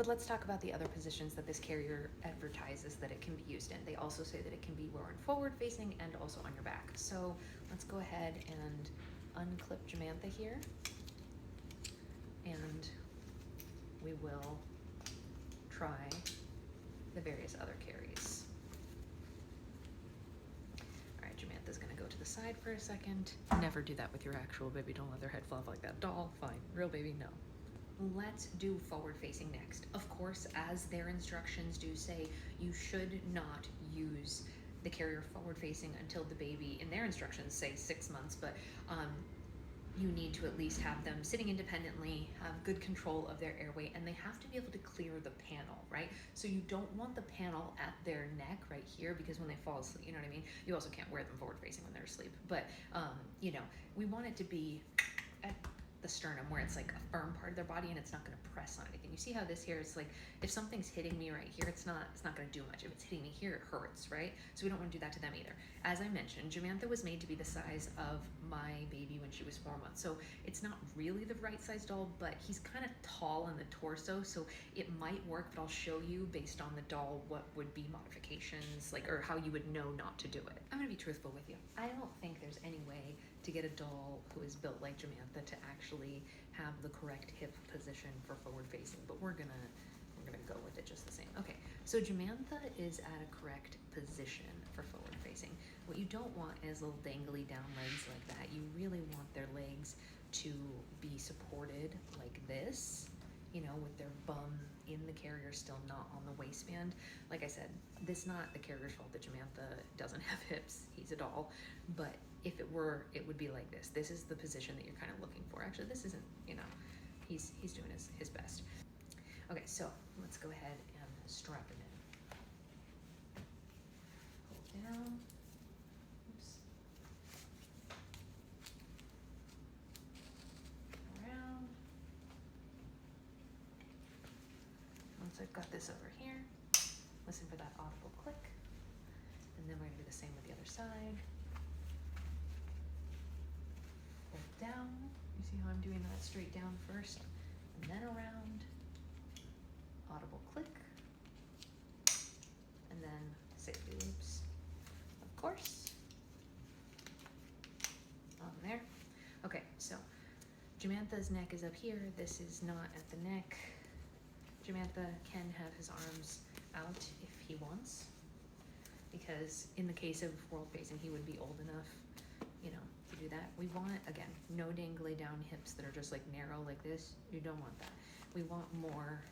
But let's talk about the other positions that this carrier advertises that it can be used in. They also say that it can be worn forward facing and also on your back. So let's go ahead and unclip Jamantha here, and we will try the various other carries. All right, Jamantha's gonna go to the side for a second. Never do that with your actual baby. Don't let their head flop like that. Doll, fine. Real baby, no. Let's do forward facing next. Of course, as their instructions do say, you should not use the carrier forward facing until the baby, in their instructions say 6 months, but you need to at least have them sitting independently, have good control of their airway, and they have to be able to clear the panel, right? So you don't want the panel at their neck right here, because when they fall asleep, you know what I mean? You also can't wear them forward facing when they're asleep, but you know, we want it to be at the sternum where it's like a firm part of their body and it's not going to press on anything. You see how this here is like, if something's hitting me right here, it's not going to do much. If it's hitting me here, it hurts, right? So we don't want to do that to them either. As I mentioned, Jamantha was made to be the size of my baby when she was 4 months. So it's not really the right size doll, but he's kind of tall in the torso, so it might work, but I'll show you based on the doll what would be modifications, like, or how you would know not to do it. I'm going to be truthful with you. I don't think there's any way to get a doll who is built like Jamantha to actually have the correct hip position for forward facing, but we're gonna go with it just the same. Okay, so Jamantha is at a correct position for forward facing. What you don't want is little dangly down legs like that. You really want their legs to be supported like this, you know, with their bum in the carrier, still not on the waistband. Like I said, this is not the carrier's fault that Jamantha doesn't have hips. He's a doll. But if it were, it would be like this. This is the position that you're kind of looking for. Actually, this isn't, you know, he's doing his best. Okay, so let's go ahead and strap him in. Hold down. Oops. Around. Once I've got this over here, listen for that audible click. And then we're gonna do the same with the other side. Hold down. You see how I'm doing that straight down first, and then around. Audible click. And then safety loops, of course. On there. Okay, so Jamantha's neck is up here. This is not at the neck. Jamantha can have his arms out if he wants, because in the case of forward facing, he would be old enough, you know, to do that. We want, again, no dangly down hips that are just like narrow like this. You don't want that. We want more